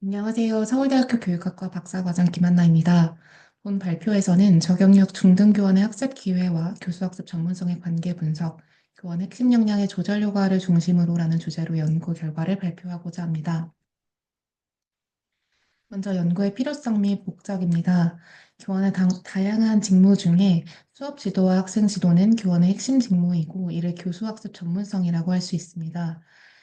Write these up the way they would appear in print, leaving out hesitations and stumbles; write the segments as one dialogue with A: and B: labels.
A: 안녕하세요. 서울대학교 교육학과 박사과정 김한나입니다. 본 발표에서는 저경력 중등교원의 학습 기회와 교수학습 전문성의 관계 분석, 교원 핵심 역량의 조절 효과를 중심으로라는 주제로 연구 결과를 발표하고자 합니다. 먼저 연구의 필요성 및 목적입니다. 교원의 다양한 직무 중에 수업 지도와 학생 지도는 교원의 핵심 직무이고 이를 교수학습 전문성이라고 할 수 있습니다.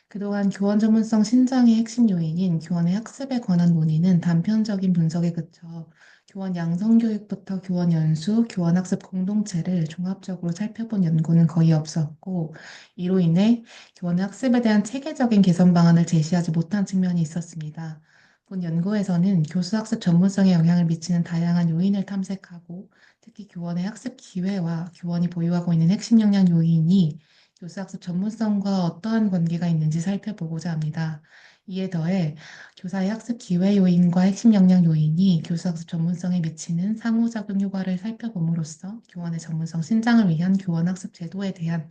A: 그동안 교원 전문성 신장의 핵심 요인인 교원의 학습에 관한 논의는 단편적인 분석에 그쳐 교원 양성 교육부터 교원 연수, 교원 학습 공동체를 종합적으로 살펴본 연구는 거의 없었고 이로 인해 교원의 학습에 대한 체계적인 개선 방안을 제시하지 못한 측면이 있었습니다. 본 연구에서는 교수학습 전문성에 영향을 미치는 다양한 요인을 탐색하고 특히 교원의 학습 기회와 교원이 보유하고 있는 핵심 역량 요인이 교수학습 전문성과 어떠한 관계가 있는지 살펴보고자 합니다. 이에 더해 교사의 학습 기회 요인과 핵심 역량 요인이 교수학습 전문성에 미치는 상호작용 효과를 살펴봄으로써 교원의 전문성 신장을 위한 교원 학습 제도에 대한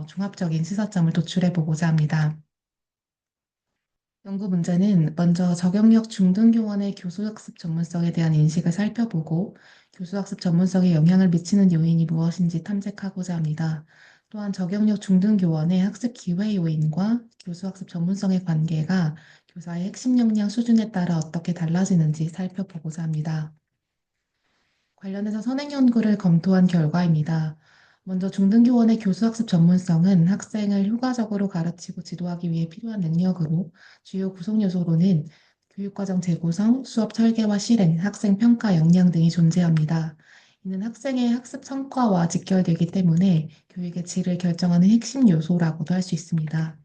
A: 종합적인 시사점을 도출해 보고자 합니다. 연구 문제는 먼저 저경력 중등교원의 교수학습 전문성에 대한 인식을 살펴보고 교수학습 전문성에 영향을 미치는 요인이 무엇인지 탐색하고자 합니다. 또한 저경력 중등교원의 학습 기회 요인과 교수학습 전문성의 관계가 교사의 핵심 역량 수준에 따라 어떻게 달라지는지 살펴보고자 합니다. 관련해서 선행 연구를 검토한 결과입니다. 먼저 중등교원의 교수학습 전문성은 학생을 효과적으로 가르치고 지도하기 위해 필요한 능력으로 주요 구성 요소로는 교육과정 재구성, 수업 설계와 실행, 학생 평가 역량 등이 존재합니다. 이는 학생의 학습 성과와 직결되기 때문에 교육의 질을 결정하는 핵심 요소라고도 할 수 있습니다.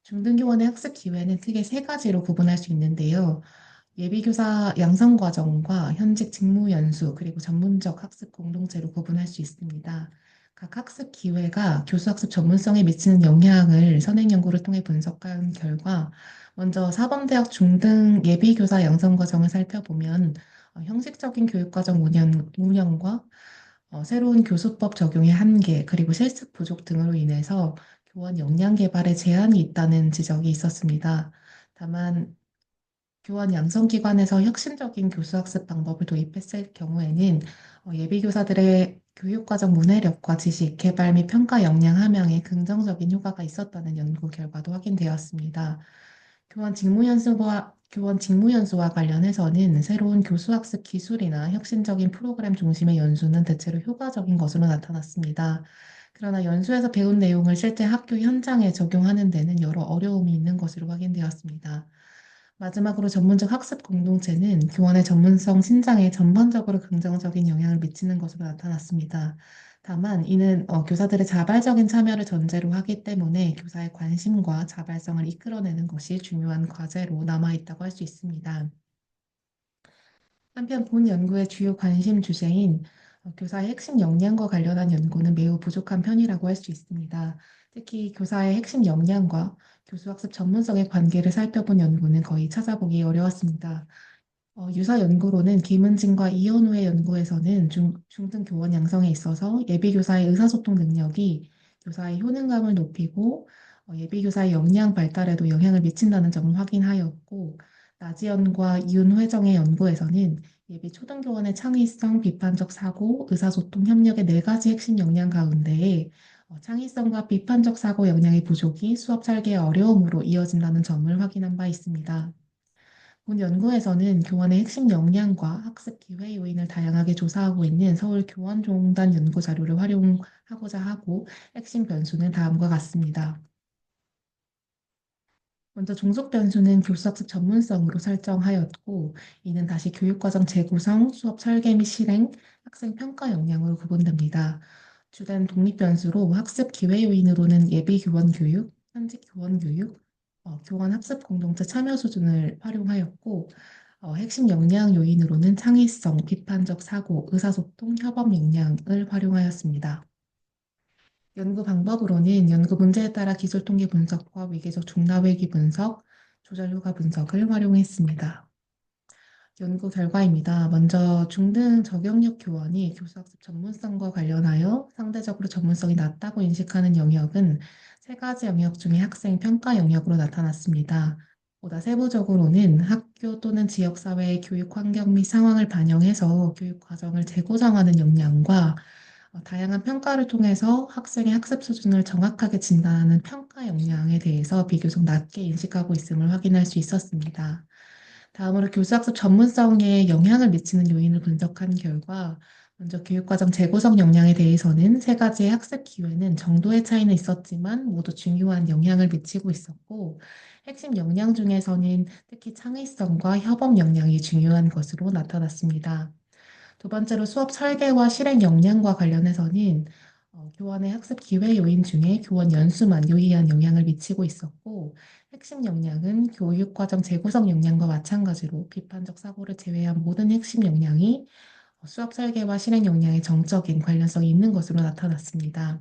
A: 중등교원의 학습 기회는 크게 세 가지로 구분할 수 있는데요. 예비교사 양성 과정과 현직 직무 연수 그리고 전문적 학습 공동체로 구분할 수 있습니다. 각 학습 기회가 교수 학습 전문성에 미치는 영향을 선행 연구를 통해 분석한 결과 먼저 사범대학 중등 예비교사 양성 과정을 살펴보면 형식적인 교육과정 운영과 새로운 교수법 적용의 한계 그리고 실습 부족 등으로 인해서 교원 역량 개발에 제한이 있다는 지적이 있었습니다. 다만 교원 양성기관에서 혁신적인 교수학습 방법을 도입했을 경우에는 예비교사들의 교육과정 문해력과 지식, 개발 및 평가 역량 함양에 긍정적인 효과가 있었다는 연구 결과도 확인되었습니다. 교원 직무연수와 관련해서는 새로운 교수학습 기술이나 혁신적인 프로그램 중심의 연수는 대체로 효과적인 것으로 나타났습니다. 그러나 연수에서 배운 내용을 실제 학교 현장에 적용하는 데는 여러 어려움이 있는 것으로 확인되었습니다. 마지막으로 전문적 학습 공동체는 교원의 전문성 신장에 전반적으로 긍정적인 영향을 미치는 것으로 나타났습니다. 다만 이는 교사들의 자발적인 참여를 전제로 하기 때문에 교사의 관심과 자발성을 이끌어내는 것이 중요한 과제로 남아있다고 할 수 있습니다. 한편 본 연구의 주요 관심 주제인 교사의 핵심 역량과 관련한 연구는 매우 부족한 편이라고 할 수 있습니다. 특히 교사의 핵심 역량과 교수학습 전문성의 관계를 살펴본 연구는 거의 찾아보기 어려웠습니다. 유사 연구로는 김은진과 이현우의 연구에서는 중등 교원 양성에 있어서 예비교사의 의사소통 능력이 교사의 효능감을 높이고 예비교사의 역량 발달에도 영향을 미친다는 점을 확인하였고, 나지연과 이윤회정의 연구에서는 예비 초등교원의 창의성, 비판적 사고, 의사소통, 협력의 네 가지 핵심 역량 가운데에 창의성과 비판적 사고 역량의 부족이 수업 설계의 어려움으로 이어진다는 점을 확인한 바 있습니다. 본 연구에서는 교원의 핵심 역량과 학습 기회 요인을 다양하게 조사하고 있는 서울교원종단 연구 자료를 활용하고자 하고 핵심 변수는 다음과 같습니다. 먼저 종속 변수는 교수학습 전문성으로 설정하였고 이는 다시 교육과정 재구성, 수업 설계 및 실행, 학생 평가 역량으로 구분됩니다. 주된 독립 변수로 학습 기회 요인으로는 예비 교원 교육, 현직 교원 교육, 교원 학습 공동체 참여 수준을 활용하였고 핵심 역량 요인으로는 창의성, 비판적 사고, 의사소통, 협업 역량을 활용하였습니다. 연구 방법으로는 연구 문제에 따라 기술 통계 분석과 위계적 중납외기 분석, 조절 효과 분석을 활용했습니다. 연구 결과입니다. 먼저 중등 저경력 교원이 교수학습 전문성과 관련하여 상대적으로 전문성이 낮다고 인식하는 영역은 세 가지 영역 중에 학생 평가 영역으로 나타났습니다. 보다 세부적으로는 학교 또는 지역사회의 교육 환경 및 상황을 반영해서 교육 과정을 재구성하는 역량과 다양한 평가를 통해서 학생의 학습 수준을 정확하게 진단하는 평가 역량에 대해서 비교적 낮게 인식하고 있음을 확인할 수 있었습니다. 다음으로 교수학습 전문성에 영향을 미치는 요인을 분석한 결과, 먼저 교육과정 재구성 역량에 대해서는 세 가지의 학습 기회는 정도의 차이는 있었지만 모두 중요한 영향을 미치고 있었고, 핵심 역량 중에서는 특히 창의성과 협업 역량이 중요한 것으로 나타났습니다. 두 번째로 수업 설계와 실행 역량과 관련해서는 교원의 학습 기회 요인 중에 교원 연수만 유의한 영향을 미치고 있었고, 핵심 역량은 교육과정 재구성 역량과 마찬가지로 비판적 사고를 제외한 모든 핵심 역량이 수업 설계와 실행 역량에 정적인 관련성이 있는 것으로 나타났습니다.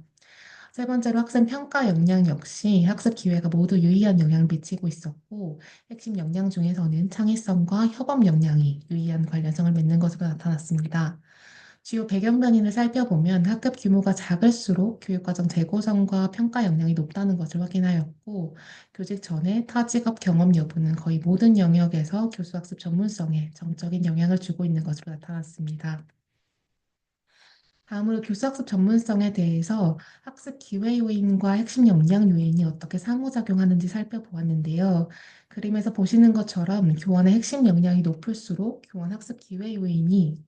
A: 세 번째로 학생 평가 역량 역시 학습 기회가 모두 유의한 영향을 미치고 있었고, 핵심 역량 중에서는 창의성과 협업 역량이 유의한 관련성을 맺는 것으로 나타났습니다. 주요 배경 변인을 살펴보면 학급 규모가 작을수록 교육과정 재구성과 평가 역량이 높다는 것을 확인하였고, 교직 전에 타직업 경험 여부는 거의 모든 영역에서 교수학습 전문성에 정적인 영향을 주고 있는 것으로 나타났습니다. 다음으로 교수학습 전문성에 대해서 학습 기회 요인과 핵심 역량 요인이 어떻게 상호작용하는지 살펴보았는데요. 그림에서 보시는 것처럼 교원의 핵심 역량이 높을수록 교원 학습 기회 요인이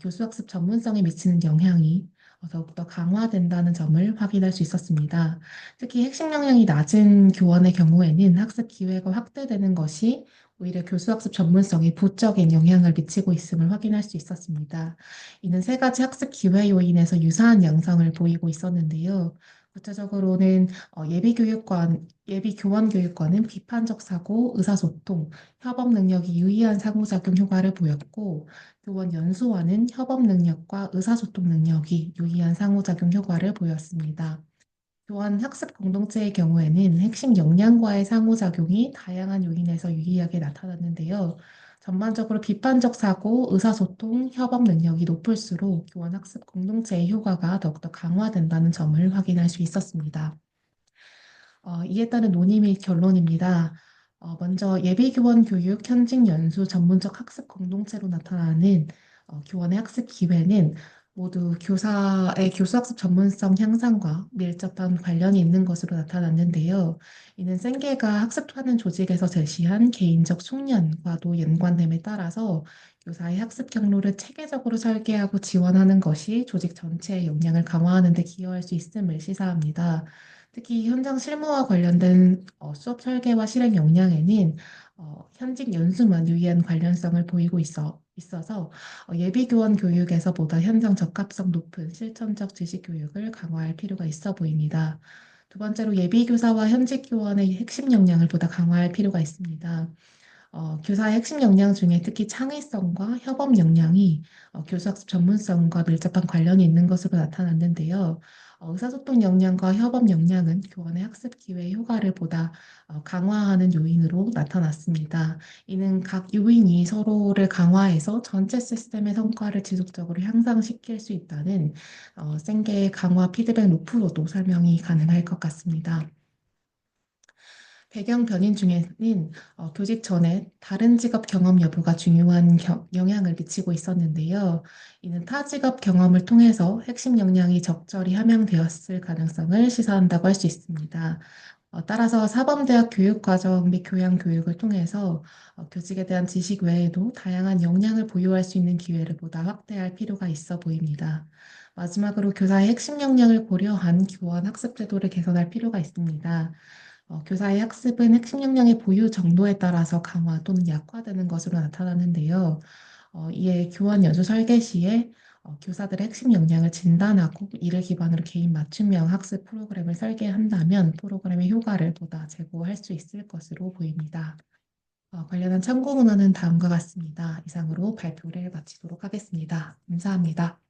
A: 교수학습 전문성에 미치는 영향이 더욱더 강화된다는 점을 확인할 수 있었습니다. 특히 핵심 역량이 낮은 교원의 경우에는 학습 기회가 확대되는 것이 오히려 교수학습 전문성에 부적인 영향을 미치고 있음을 확인할 수 있었습니다. 이는 세 가지 학습 기회 요인에서 유사한 양상을 보이고 있었는데요. 구체적으로는 예비 교원 교육과는 비판적 사고, 의사소통, 협업 능력이 유의한 상호작용 효과를 보였고, 교원 연수와는 협업 능력과 의사소통 능력이 유의한 상호작용 효과를 보였습니다. 또한 학습 공동체의 경우에는 핵심 역량과의 상호작용이 다양한 요인에서 유의하게 나타났는데요. 전반적으로 비판적 사고, 의사소통, 협업 능력이 높을수록 교원 학습 공동체의 효과가 더욱더 강화된다는 점을 확인할 수 있었습니다. 이에 따른 논의 및 결론입니다. 먼저 예비교원 교육 현직 연수 전문적 학습 공동체로 나타나는 교원의 학습 기회는 모두 교사의 교수학습 전문성 향상과 밀접한 관련이 있는 것으로 나타났는데요. 이는 생계가 학습하는 조직에서 제시한 개인적 숙련과도 연관됨에 따라서 교사의 학습 경로를 체계적으로 설계하고 지원하는 것이 조직 전체의 역량을 강화하는 데 기여할 수 있음을 시사합니다. 특히 현장 실무와 관련된 수업 설계와 실행 역량에는 현직 연수만 유의한 관련성을 보이고 있어서 예비교원 교육에서 보다 현장 적합성 높은 실천적 지식 교육을 강화할 필요가 있어 보입니다. 두 번째로 예비교사와 현직 교원의 핵심 역량을 보다 강화할 필요가 있습니다. 교사의 핵심 역량 중에 특히 창의성과 협업 역량이 교수학습 전문성과 밀접한 관련이 있는 것으로 나타났는데요. 의사소통 역량과 협업 역량은 교원의 학습 기회의 효과를 보다 강화하는 요인으로 나타났습니다. 이는 각 요인이 서로를 강화해서 전체 시스템의 성과를 지속적으로 향상시킬 수 있다는 생계 강화 피드백 루프로도 설명이 가능할 것 같습니다. 배경 변인 중에는 교직 전에 다른 직업 경험 여부가 중요한 영향을 미치고 있었는데요. 이는 타 직업 경험을 통해서 핵심 역량이 적절히 함양되었을 가능성을 시사한다고 할 수 있습니다. 따라서 사범대학 교육과정 및 교양교육을 통해서 교직에 대한 지식 외에도 다양한 역량을 보유할 수 있는 기회를 보다 확대할 필요가 있어 보입니다. 마지막으로 교사의 핵심 역량을 고려한 교원 학습 제도를 개선할 필요가 있습니다. 교사의 학습은 핵심 역량의 보유 정도에 따라서 강화 또는 약화되는 것으로 나타나는데요. 이에 교원 연수 설계 시에 교사들의 핵심 역량을 진단하고 이를 기반으로 개인 맞춤형 학습 프로그램을 설계한다면 프로그램의 효과를 보다 제고할 수 있을 것으로 보입니다. 관련한 참고 문헌은 다음과 같습니다. 이상으로 발표를 마치도록 하겠습니다. 감사합니다.